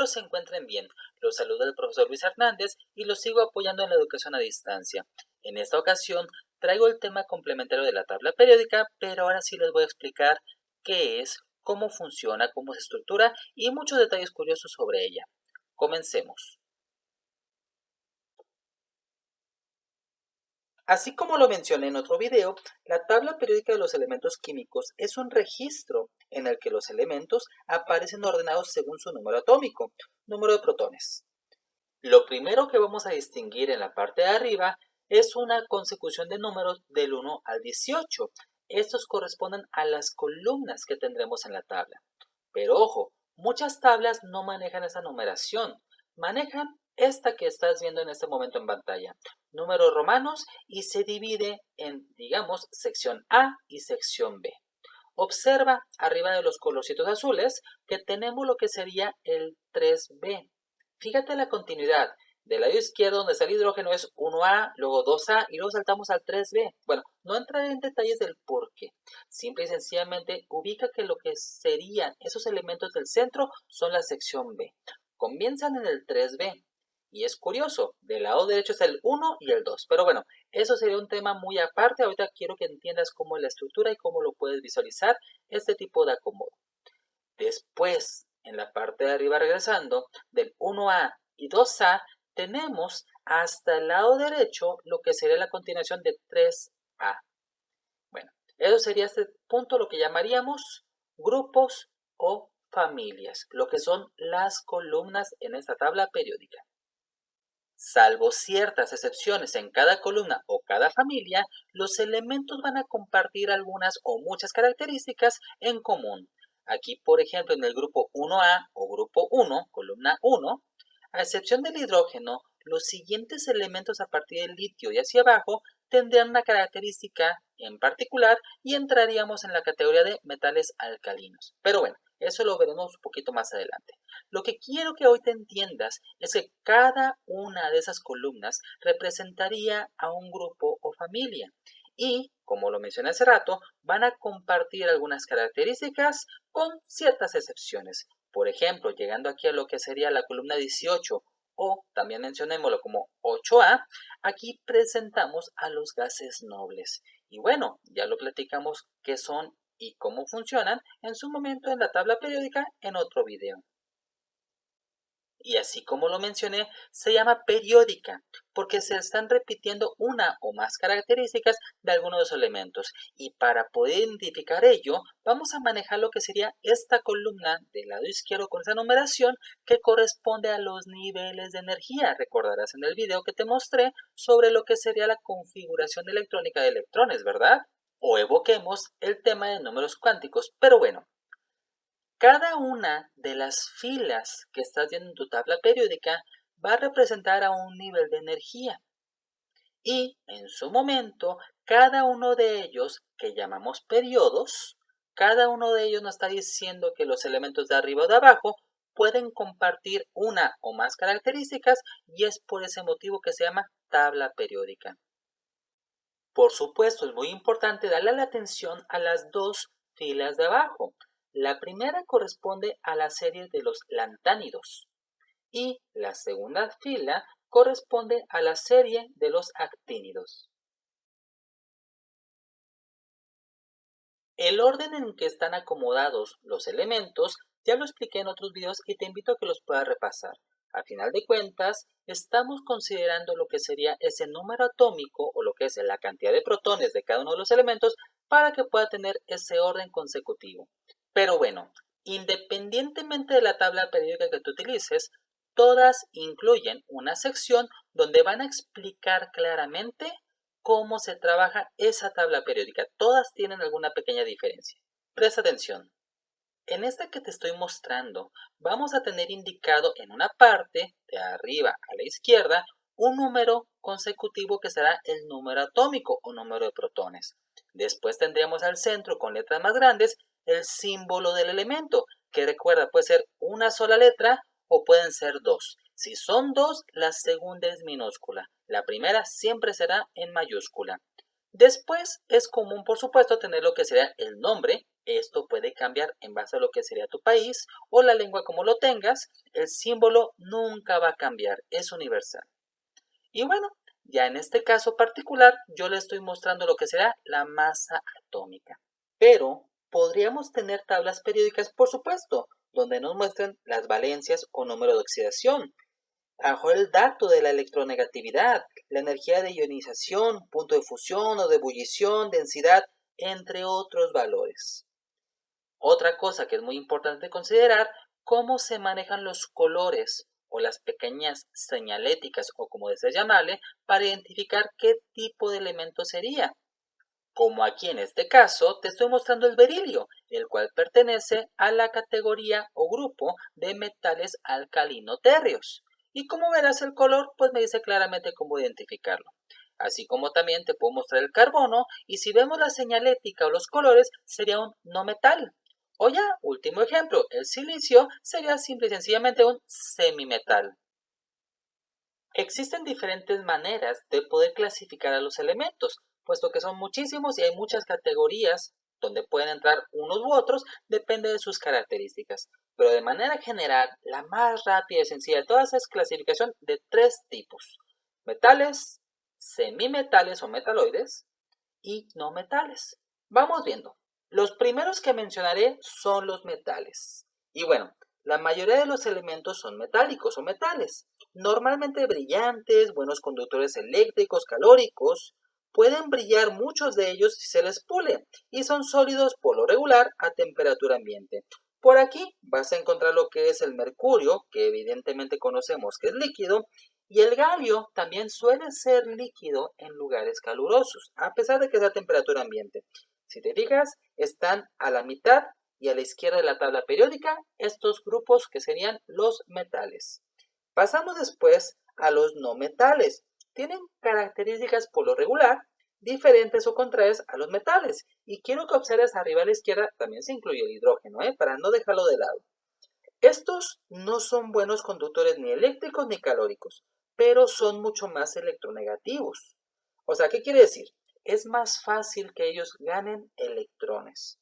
Espero se encuentren bien. Los saluda el profesor Luis Hernández y los sigo apoyando en la educación a distancia. En esta ocasión traigo el tema complementario de la tabla periódica, pero ahora sí les voy a explicar qué es, cómo funciona, cómo se estructura y muchos detalles curiosos sobre ella. Comencemos. Así como lo mencioné en otro video, la tabla periódica de los elementos químicos es un registro en el que los elementos aparecen ordenados según su número atómico, número de protones. Lo primero que vamos a distinguir en la parte de arriba es una consecución de números del 1 al 18. Estos corresponden a las columnas que tendremos en la tabla. Pero ojo, muchas tablas no manejan esa numeración, manejan esta que estás viendo en este momento en pantalla, números romanos, y se divide en, digamos, sección A y sección B. Observa arriba de los colorcitos azules que tenemos lo que sería el 3B. Fíjate la continuidad. Del lado izquierdo donde está el hidrógeno es 1A, luego 2A y luego saltamos al 3B. Bueno, no entraré en detalles del por qué. Simple y sencillamente ubica que lo que serían esos elementos del centro son la sección B. Comienzan en el 3B. Y es curioso, del lado derecho está el 1 y el 2. Pero bueno, eso sería un tema muy aparte. Ahorita quiero que entiendas cómo es la estructura y cómo lo puedes visualizar este tipo de acomodo. Después, en la parte de arriba regresando, del 1A y 2A, tenemos hasta el lado derecho lo que sería la continuación de 3A. Bueno, eso sería este punto lo que llamaríamos grupos o familias, lo que son las columnas en esta tabla periódica. Salvo ciertas excepciones en cada columna o cada familia, los elementos van a compartir algunas o muchas características en común. Aquí, por ejemplo, en el grupo 1A o grupo 1, columna 1, a excepción del hidrógeno, los siguientes elementos a partir del litio y hacia abajo tendrían una característica en particular y entraríamos en la categoría de metales alcalinos. Pero bueno, eso lo veremos un poquito más adelante. Lo que quiero que hoy te entiendas es que cada una de esas columnas representaría a un grupo o familia y, como lo mencioné hace rato, van a compartir algunas características con ciertas excepciones. Por ejemplo, llegando aquí a lo que sería la columna 18 o también mencionémoslo como 8A, aquí presentamos a los gases nobles. Y bueno, ya lo platicamos qué son y cómo funcionan en su momento en la tabla periódica en otro video. Y así como lo mencioné, se llama periódica porque se están repitiendo una o más características de algunos de los elementos. Y para poder identificar ello, vamos a manejar lo que sería esta columna del lado izquierdo con esa numeración que corresponde a los niveles de energía. Recordarás en el video que te mostré sobre lo que sería la configuración electrónica de electrones, ¿verdad? O evoquemos el tema de números cuánticos. Pero bueno, cada una de las filas que estás viendo en tu tabla periódica va a representar a un nivel de energía. Y en su momento, cada uno de ellos, que llamamos periodos, cada uno de ellos nos está diciendo que los elementos de arriba o de abajo pueden compartir una o más características y es por ese motivo que se llama tabla periódica. Por supuesto, es muy importante darle la atención a las dos filas de abajo. La primera corresponde a la serie de los lantánidos y la segunda fila corresponde a la serie de los actínidos. El orden en que están acomodados los elementos ya lo expliqué en otros videos y te invito a que los puedas repasar. A final de cuentas, estamos considerando lo que sería ese número atómico o lo que es la cantidad de protones de cada uno de los elementos para que pueda tener ese orden consecutivo. Pero bueno, independientemente de la tabla periódica que tú utilices, todas incluyen una sección donde van a explicar claramente cómo se trabaja esa tabla periódica. Todas tienen alguna pequeña diferencia. Presta atención. En esta que te estoy mostrando, vamos a tener indicado en una parte, de arriba a la izquierda, un número consecutivo que será el número atómico o número de protones. Después tendríamos al centro, con letras más grandes, el símbolo del elemento, que recuerda puede ser una sola letra o pueden ser dos. Si son dos, la segunda es minúscula. La primera siempre será en mayúscula. Después es común, por supuesto, tener lo que sería el nombre. Esto puede cambiar en base a lo que sería tu país o la lengua como lo tengas. El símbolo nunca va a cambiar, es universal. Y bueno, ya en este caso particular, yo le estoy mostrando lo que será la masa atómica. Pero podríamos tener tablas periódicas, por supuesto, donde nos muestren las valencias o número de oxidación, bajo el dato de la electronegatividad, la energía de ionización, punto de fusión o de ebullición, densidad, entre otros valores. Otra cosa que es muy importante considerar, cómo se manejan los colores o las pequeñas señaléticas o como desees llamarle, para identificar qué tipo de elemento sería. Como aquí en este caso te estoy mostrando el berilio, el cual pertenece a la categoría o grupo de metales alcalino-térreos. Y como verás el color, pues me dice claramente cómo identificarlo. Así como también te puedo mostrar el carbono y si vemos la señalética o los colores sería un no metal. O ya, último ejemplo, el silicio sería simple y sencillamente un semimetal. Existen diferentes maneras de poder clasificar a los elementos, puesto que son muchísimos y hay muchas categorías donde pueden entrar unos u otros, depende de sus características. Pero de manera general, la más rápida y sencilla de todas es clasificación de tres tipos: metales, semimetales o metaloides y no metales. Vamos viendo. Los primeros que mencionaré son los metales. Y bueno, la mayoría de los elementos son metálicos o metales, normalmente brillantes, buenos conductores eléctricos, calóricos. Pueden brillar muchos de ellos si se les pule y son sólidos por lo regular a temperatura ambiente. Por aquí vas a encontrar lo que es el mercurio, que evidentemente conocemos que es líquido, y el galio también suele ser líquido en lugares calurosos, a pesar de que es a temperatura ambiente. Si te fijas, están a la mitad y a la izquierda de la tabla periódica estos grupos que serían los metales. Pasamos después a los no metales. Tienen características por lo regular diferentes o contrarias a los metales. Y quiero que observes arriba a la izquierda también se incluye el hidrógeno, para no dejarlo de lado. Estos no son buenos conductores ni eléctricos ni calóricos, pero son mucho más electronegativos. O sea, ¿qué quiere decir? Es más fácil que ellos ganen electrones.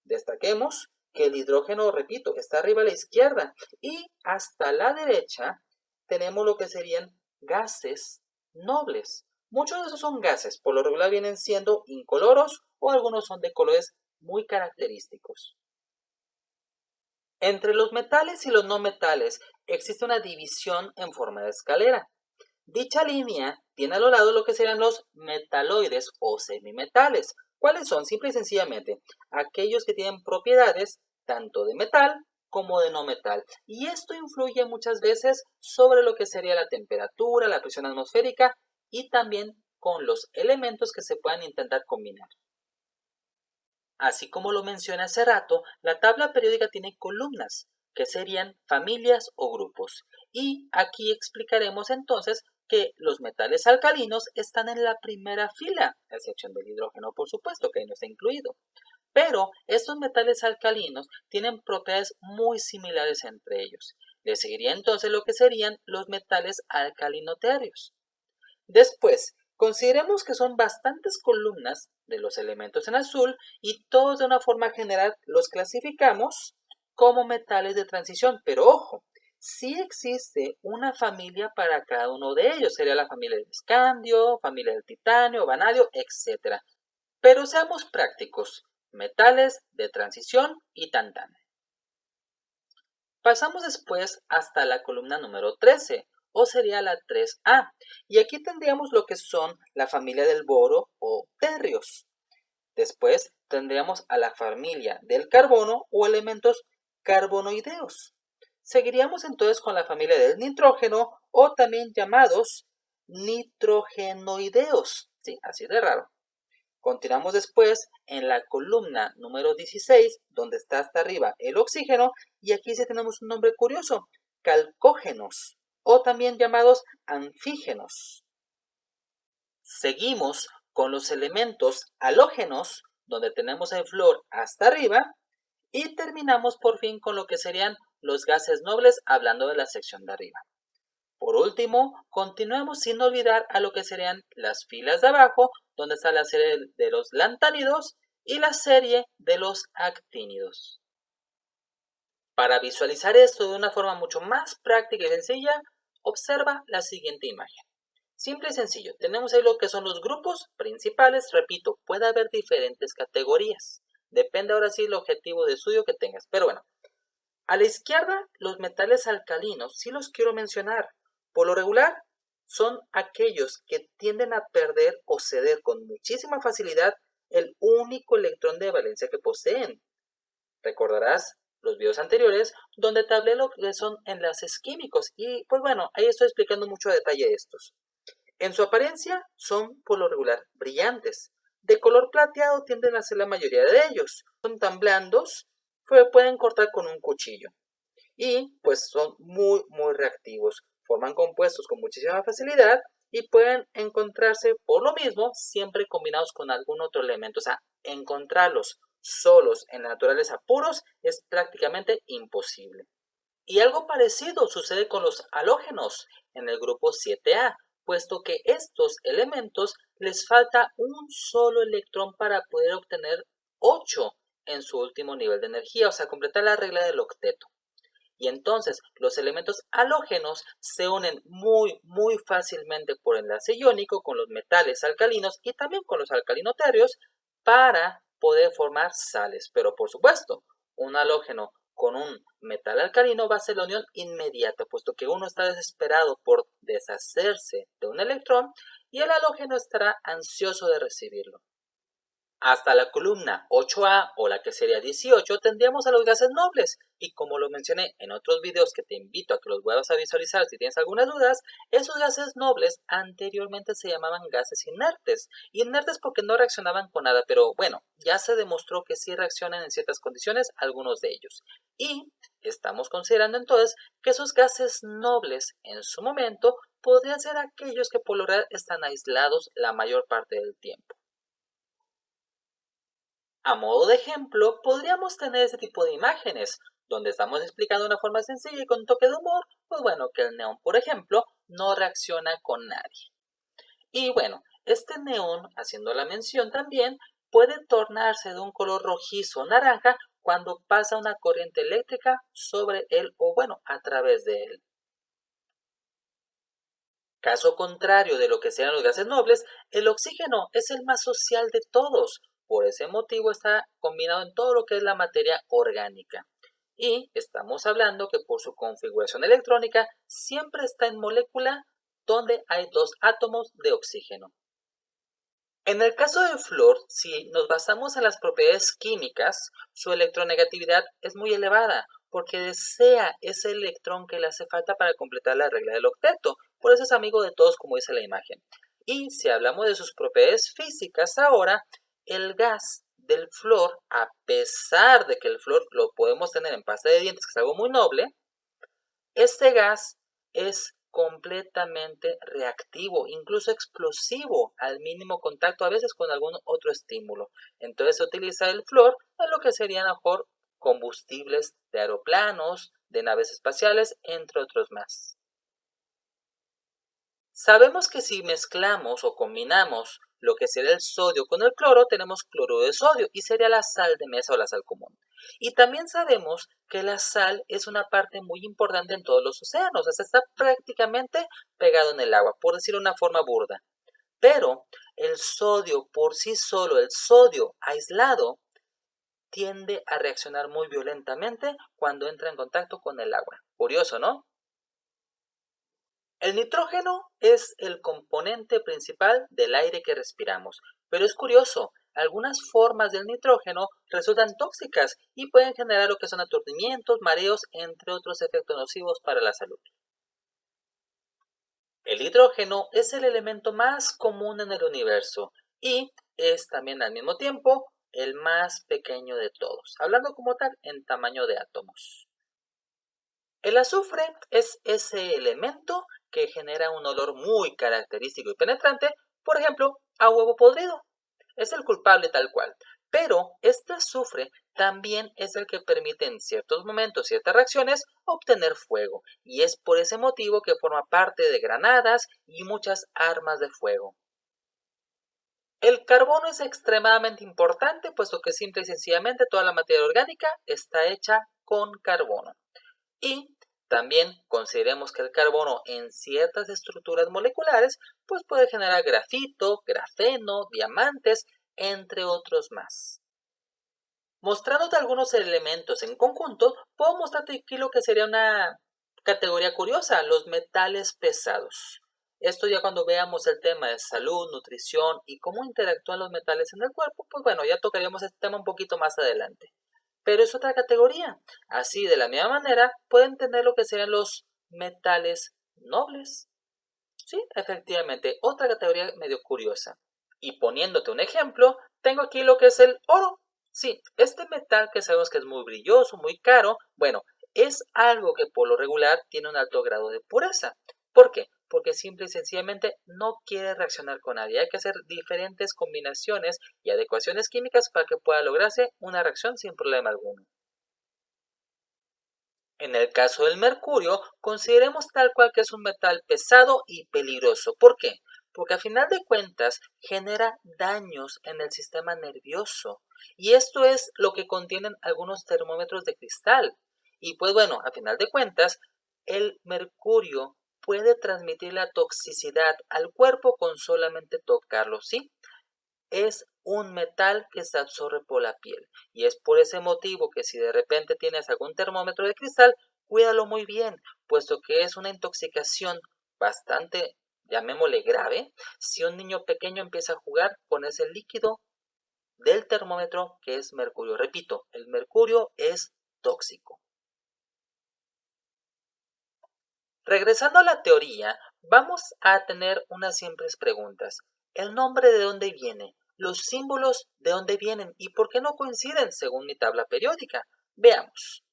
Destaquemos que el hidrógeno, repito, está arriba a la izquierda y hasta la derecha tenemos lo que serían gases nobles. Muchos de esos son gases, por lo regular vienen siendo incoloros o algunos son de colores muy característicos. Entre los metales y los no metales existe una división en forma de escalera. Dicha línea tiene a lo lado lo que serían los metaloides o semimetales. ¿Cuáles son? Simple y sencillamente aquellos que tienen propiedades tanto de metal como de no metal. Y esto influye muchas veces sobre lo que sería la temperatura, la presión atmosférica y también con los elementos que se puedan intentar combinar. Así como lo mencioné hace rato, la tabla periódica tiene columnas, que serían familias o grupos. Y aquí explicaremos entonces que los metales alcalinos están en la primera fila, a excepción del hidrógeno, por supuesto, que ahí no está incluido. Pero estos metales alcalinos tienen propiedades muy similares entre ellos. Le seguiría entonces lo que serían los metales alcalinoterrios. Después, consideremos que son bastantes columnas de los elementos en azul y todos de una forma general los clasificamos como metales de transición. Pero ojo, sí existe una familia para cada uno de ellos. Sería la familia del escandio, familia del titanio, vanadio, etc. Pero seamos prácticos. Metales de transición y tantán. Pasamos después hasta la columna número 13, o sería la 3A, y aquí tendríamos lo que son la familia del boro o terrios. Después tendríamos a la familia del carbono o elementos carbonoideos. Seguiríamos entonces con la familia del nitrógeno o también llamados nitrogenoideos. Sí, así de raro. Continuamos después en la columna número 16, donde está hasta arriba el oxígeno, y aquí sí tenemos un nombre curioso, calcógenos, o también llamados anfígenos. Seguimos con los elementos halógenos, donde tenemos el flúor hasta arriba, y terminamos por fin con lo que serían los gases nobles, hablando de la sección de arriba. Por último, continuemos sin olvidar a lo que serían las filas de abajo, donde está la serie de los lantánidos y la serie de los actínidos. Para visualizar esto de una forma mucho más práctica y sencilla, observa la siguiente imagen. Simple y sencillo, tenemos ahí lo que son los grupos principales, repito, puede haber diferentes categorías, depende ahora sí el objetivo de estudio que tengas, pero bueno, a la izquierda los metales alcalinos, sí los quiero mencionar, por lo regular son aquellos que tienden a perder o ceder con muchísima facilidad el único electrón de valencia que poseen. Recordarás los videos anteriores donde te hablé lo que son enlaces químicos y pues bueno, ahí estoy explicando mucho a detalle estos. En su apariencia son por lo regular brillantes. De color plateado tienden a ser la mayoría de ellos. Son tan blandos que pueden cortar con un cuchillo. Y pues son muy reactivos. Forman compuestos con muchísima facilidad y pueden encontrarse por lo mismo siempre combinados con algún otro elemento. O sea, encontrarlos solos en la naturaleza puros es prácticamente imposible. Y algo parecido sucede con los halógenos en el grupo 7A, puesto que estos elementos les falta un solo electrón para poder obtener 8 en su último nivel de energía, o sea, completar la regla del octeto. Y entonces los elementos halógenos se unen muy fácilmente por enlace iónico con los metales alcalinos y también con los alcalinoterrios para poder formar sales. Pero por supuesto, un halógeno con un metal alcalino va a ser la unión inmediata, puesto que uno está desesperado por deshacerse de un electrón y el halógeno estará ansioso de recibirlo. Hasta la columna 8A o la que sería 18 tendríamos a los gases nobles y como lo mencioné en otros videos que te invito a que los vuelvas a visualizar si tienes algunas dudas, esos gases nobles anteriormente se llamaban gases inertes porque no reaccionaban con nada, pero bueno, ya se demostró que sí reaccionan en ciertas condiciones algunos de ellos y estamos considerando entonces que esos gases nobles en su momento podrían ser aquellos que por lo general están aislados la mayor parte del tiempo. A modo de ejemplo, podríamos tener este tipo de imágenes, donde estamos explicando de una forma sencilla y con un toque de humor, pues bueno, que el neón, por ejemplo, no reacciona con nadie. Y bueno, este neón, haciendo la mención también, puede tornarse de un color rojizo o naranja cuando pasa una corriente eléctrica sobre él o bueno, a través de él. Caso contrario de lo que sean los gases nobles, el oxígeno es el más social de todos. Por ese motivo está combinado en todo lo que es la materia orgánica. Y estamos hablando que por su configuración electrónica siempre está en molécula donde hay dos átomos de oxígeno. En el caso del flúor, si nos basamos en las propiedades químicas, su electronegatividad es muy elevada porque desea ese electrón que le hace falta para completar la regla del octeto. Por eso es amigo de todos, como dice la imagen. Y si hablamos de sus propiedades físicas ahora, el gas del flúor, a pesar de que el flúor lo podemos tener en pasta de dientes, que es algo muy noble, este gas es completamente reactivo, incluso explosivo al mínimo contacto, a veces con algún otro estímulo. Entonces se utiliza el flúor en lo que serían a lo mejor combustibles de aeroplanos, de naves espaciales, entre otros más. Sabemos que si mezclamos o combinamos lo que sería el sodio con el cloro, tenemos cloruro de sodio y sería la sal de mesa o la sal común. Y también sabemos que la sal es una parte muy importante en todos los océanos, o sea, está prácticamente pegado en el agua, por decirlo de una forma burda. Pero el sodio por sí solo, el sodio aislado, tiende a reaccionar muy violentamente cuando entra en contacto con el agua. Curioso, ¿no? El nitrógeno es el componente principal del aire que respiramos, pero es curioso, algunas formas del nitrógeno resultan tóxicas y pueden generar lo que son aturdimientos, mareos, entre otros efectos nocivos para la salud. El hidrógeno es el elemento más común en el universo y es también al mismo tiempo el más pequeño de todos, hablando como tal en tamaño de átomos. El azufre es ese elemento que genera un olor muy característico y penetrante, por ejemplo, a huevo podrido. Es el culpable tal cual. Pero este azufre también es el que permite en ciertos momentos, ciertas reacciones, obtener fuego, y es por ese motivo que forma parte de granadas y muchas armas de fuego. El carbono es extremadamente importante, puesto que simple y sencillamente toda la materia orgánica está hecha con carbono. Y también consideremos que el carbono en ciertas estructuras moleculares pues puede generar grafito, grafeno, diamantes, entre otros más. Mostrándote algunos elementos en conjunto, puedo mostrarte aquí lo que sería una categoría curiosa, los metales pesados. Esto ya cuando veamos el tema de salud, nutrición y cómo interactúan los metales en el cuerpo, pues bueno, ya tocaríamos este tema un poquito más adelante. Pero es otra categoría. Así, de la misma manera, pueden tener lo que serían los metales nobles. Sí, efectivamente, otra categoría medio curiosa. Y poniéndote un ejemplo, tengo aquí lo que es el oro. Sí, este metal que sabemos que es muy brilloso, muy caro, bueno, es algo que por lo regular tiene un alto grado de pureza. ¿Por qué? Porque simple y sencillamente no quiere reaccionar con nadie. Hay que hacer diferentes combinaciones y adecuaciones químicas para que pueda lograrse una reacción sin problema alguno. En el caso del mercurio, consideremos tal cual que es un metal pesado y peligroso. ¿Por qué? Porque a final de cuentas genera daños en el sistema nervioso. Y esto es lo que contienen algunos termómetros de cristal. Y pues bueno, a final de cuentas, el mercurio puede transmitir la toxicidad al cuerpo con solamente tocarlo, ¿sí? Es un metal que se absorbe por la piel. Y es por ese motivo que si de repente tienes algún termómetro de cristal, cuídalo muy bien, puesto que es una intoxicación bastante, llamémosle grave, si un niño pequeño empieza a jugar con ese líquido del termómetro que es mercurio. Repito, el mercurio es tóxico. Regresando a la teoría, vamos a tener unas simples preguntas. ¿El nombre de dónde viene? ¿Los símbolos de dónde vienen? ¿Y por qué no coinciden según mi tabla periódica? Veamos.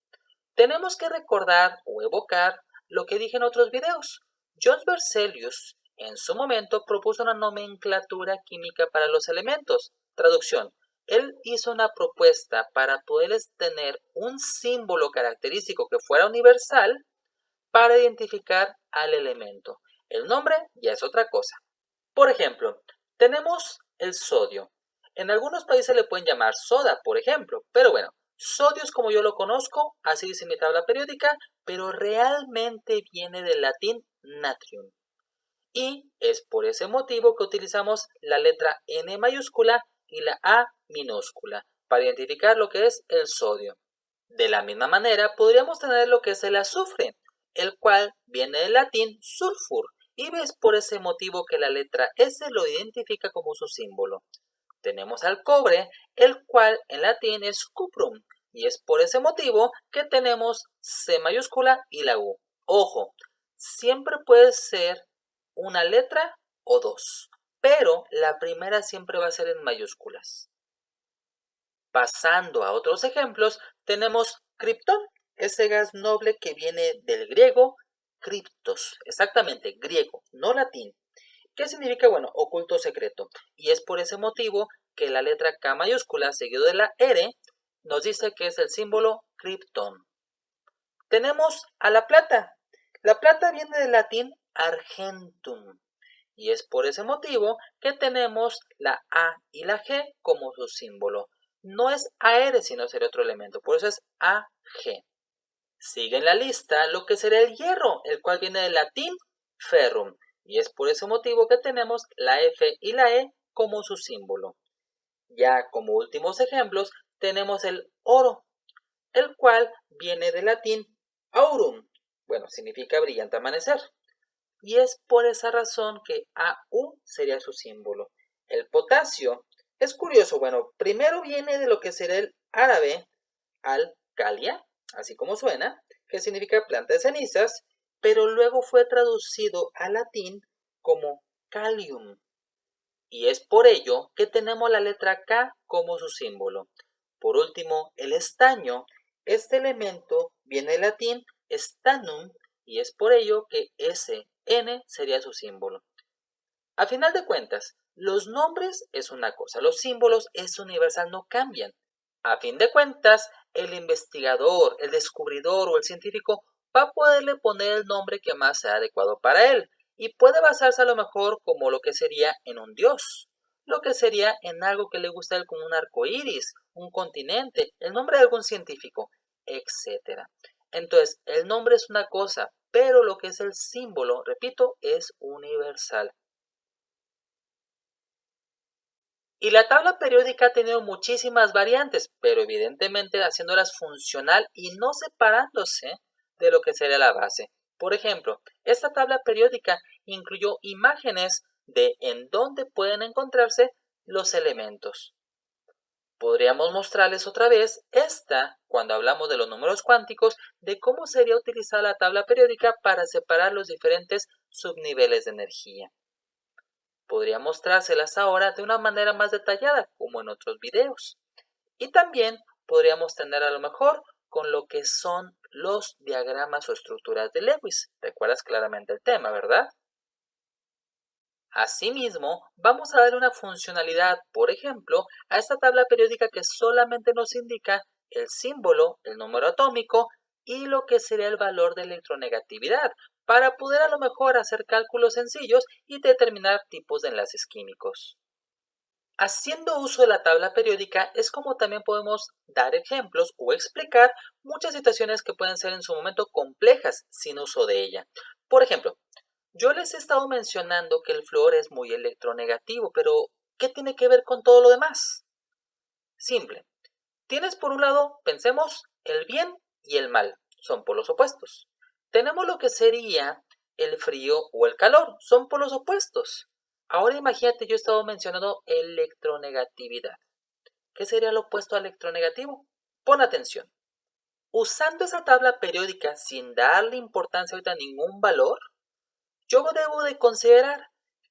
Tenemos que recordar o evocar lo que dije en otros videos. John Berzelius en su momento propuso una nomenclatura química para los elementos. Traducción. Él hizo una propuesta para poder tener un símbolo característico que fuera universal para identificar al elemento. El nombre ya es otra cosa. Por ejemplo, tenemos el sodio. En algunos países le pueden llamar soda, por ejemplo, pero bueno, sodio es como yo lo conozco, así dice mi tabla periódica, pero realmente viene del latín natrium. Y es por ese motivo que utilizamos la letra N mayúscula y la A minúscula para identificar lo que es el sodio. De la misma manera, podríamos tener lo que es el azufre, el cual viene del latín sulfur, y ves por ese motivo que la letra S lo identifica como su símbolo. Tenemos al cobre, el cual en latín es cuprum, y es por ese motivo que tenemos C mayúscula y la U. Ojo, siempre puede ser una letra o dos, pero la primera siempre va a ser en mayúsculas. Pasando a otros ejemplos, tenemos criptón, ese gas noble que viene del griego criptos, exactamente, griego, no latín. ¿Qué significa? Bueno, oculto secreto. Y es por ese motivo que la letra K mayúscula seguido de la R nos dice que es el símbolo criptón. Tenemos a la plata. La plata viene del latín argentum. Y es por ese motivo que tenemos la A y la G como su símbolo. No es AR, sino sería otro elemento. Por eso es AG. Sigue en la lista lo que sería el hierro, el cual viene del latín ferrum. Y es por ese motivo que tenemos la F y la E como su símbolo. Ya como últimos ejemplos tenemos el oro, el cual viene del latín aurum. Bueno, significa brillante amanecer. Y es por esa razón que AU sería su símbolo. El potasio es curioso, bueno, primero viene de lo que será el árabe alcalia, así como suena, que significa planta de cenizas, pero luego fue traducido al latín como kalium. Y es por ello que tenemos la letra K como su símbolo. Por último, el estaño. Este elemento viene del latín stannum y es por ello que SN sería su símbolo. A final de cuentas, los nombres es una cosa, los símbolos es universal, no cambian. A fin de cuentas, el investigador, el descubridor o el científico va a poderle poner el nombre que más sea adecuado para él y puede basarse a lo mejor como lo que sería en un dios, lo que sería en algo que le gusta a él como un arco iris, un continente, el nombre de algún científico, etcétera. Entonces, el nombre es una cosa, pero lo que es el símbolo, repito, es universal. Y la tabla periódica ha tenido muchísimas variantes, pero evidentemente haciéndolas funcional y no separándose de lo que sería la base. Por ejemplo, esta tabla periódica incluyó imágenes de en dónde pueden encontrarse los elementos. Podríamos mostrarles otra vez esta, cuando hablamos de los números cuánticos, de cómo sería utilizada la tabla periódica para separar los diferentes subniveles de energía. Podría mostrárselas ahora de una manera más detallada, como en otros videos. Y también podríamos tener a lo mejor con lo que son los diagramas o estructuras de Lewis. Recuerdas claramente el tema, ¿verdad? Asimismo, vamos a dar una funcionalidad, por ejemplo, a esta tabla periódica que solamente nos indica el símbolo, el número atómico y lo que sería el valor de electronegatividad, para poder a lo mejor hacer cálculos sencillos y determinar tipos de enlaces químicos. Haciendo uso de la tabla periódica es como también podemos dar ejemplos o explicar muchas situaciones que pueden ser en su momento complejas sin uso de ella. Por ejemplo, yo les he estado mencionando que el flúor es muy electronegativo, pero ¿qué tiene que ver con todo lo demás? Simple. Tienes por un lado, pensemos, el bien y el mal, son polos opuestos. Tenemos lo que sería el frío o el calor, son polos opuestos. Ahora imagínate, yo he estado mencionando electronegatividad. ¿Qué sería lo opuesto al electronegativo? Pon atención. Usando esa tabla periódica sin darle importancia ahorita a ningún valor, yo debo de considerar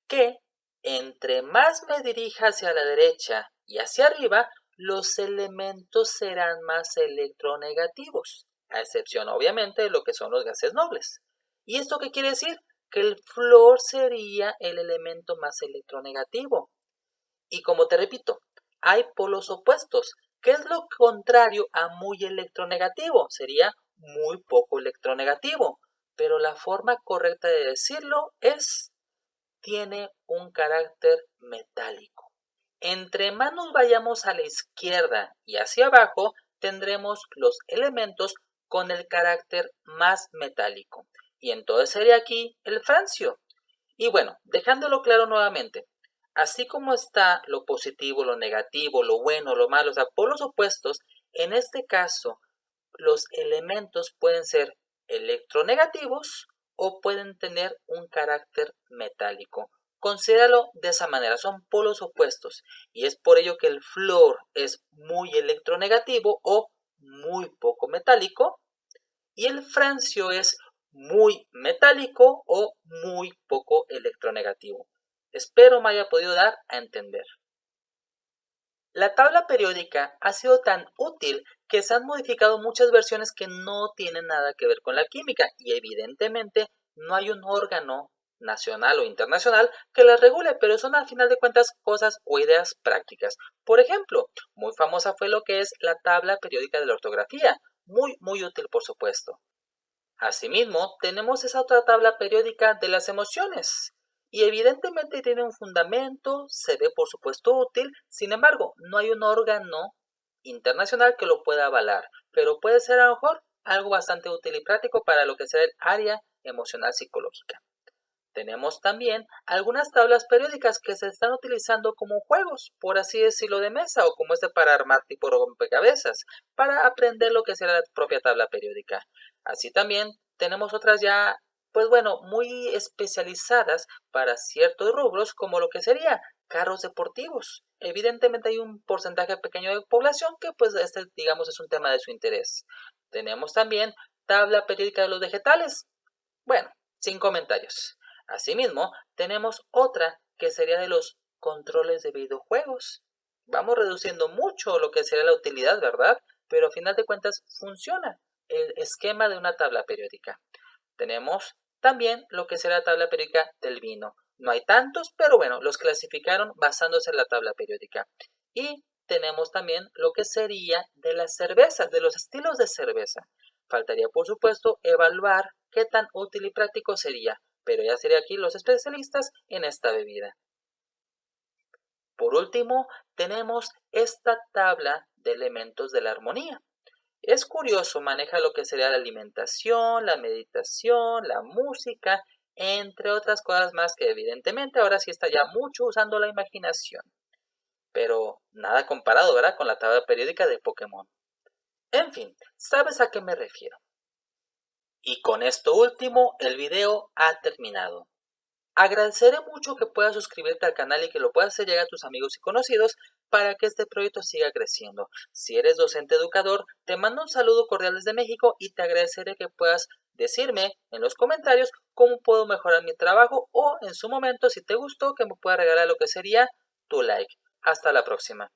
que entre más me dirija hacia la derecha y hacia arriba, los elementos serán más electronegativos, a excepción obviamente de lo que son los gases nobles. ¿Y esto qué quiere decir? Que el flúor sería el elemento más electronegativo. Y como te repito, hay polos opuestos. ¿Qué es lo contrario a muy electronegativo? Sería muy poco electronegativo. Pero la forma correcta de decirlo es tiene un carácter metálico. Entre más nos vayamos a la izquierda y hacia abajo, tendremos los elementos con el carácter más metálico. Y entonces sería aquí el francio. Y bueno, dejándolo claro nuevamente, así como está lo positivo, lo negativo, lo bueno, lo malo, o sea, polos opuestos, en este caso los elementos pueden ser electronegativos o pueden tener un carácter metálico. Considéralo de esa manera, son polos opuestos y es por ello que el flúor es muy electronegativo o muy poco metálico y el francio es muy metálico o muy poco electronegativo. Espero me haya podido dar a entender. La tabla periódica ha sido tan útil que se han modificado muchas versiones que no tienen nada que ver con la química y evidentemente no hay un órgano nacional o internacional que las regule, pero son al final de cuentas cosas o ideas prácticas. Por ejemplo, muy famosa fue lo que es la tabla periódica de la ortografía, muy útil por supuesto. Asimismo, tenemos esa otra tabla periódica de las emociones. Y evidentemente tiene un fundamento, se ve por supuesto útil, sin embargo, no hay un órgano internacional que lo pueda avalar, pero puede ser a lo mejor algo bastante útil y práctico para lo que sea el área emocional psicológica. Tenemos también algunas tablas periódicas que se están utilizando como juegos, por así decirlo, de mesa o como este para armar tipo rompecabezas, para aprender lo que será la propia tabla periódica. Así también tenemos otras ya, pues bueno, muy especializadas para ciertos rubros como lo que sería carros deportivos. Evidentemente hay un porcentaje pequeño de población que pues este digamos es un tema de su interés. Tenemos también tabla periódica de los vegetales. Bueno, sin comentarios. Asimismo, tenemos otra que sería de los controles de videojuegos. Vamos reduciendo mucho lo que sería la utilidad, ¿verdad? Pero a final de cuentas funciona el esquema de una tabla periódica. Tenemos también lo que será la tabla periódica del vino. No hay tantos, pero bueno, los clasificaron basándose en la tabla periódica. Y tenemos también lo que sería de las cervezas, de los estilos de cerveza. Faltaría, por supuesto, evaluar qué tan útil y práctico sería, pero ya sería aquí los especialistas en esta bebida. Por último, tenemos esta tabla de elementos de la armonía. Es curioso, maneja lo que sería la alimentación, la meditación, la música, entre otras cosas más que evidentemente ahora sí está ya mucho usando la imaginación. Pero nada comparado, ¿verdad? Con la tabla periódica de Pokémon. En fin, ¿sabes a qué me refiero? Y con esto último, el video ha terminado. Agradeceré mucho que puedas suscribirte al canal y que lo puedas hacer llegar a tus amigos y conocidos para que este proyecto siga creciendo. Si eres docente educador, te mando un saludo cordial desde México y te agradeceré que puedas decirme en los comentarios cómo puedo mejorar mi trabajo o en su momento, si te gustó, que me puedas regalar lo que sería tu like. Hasta la próxima.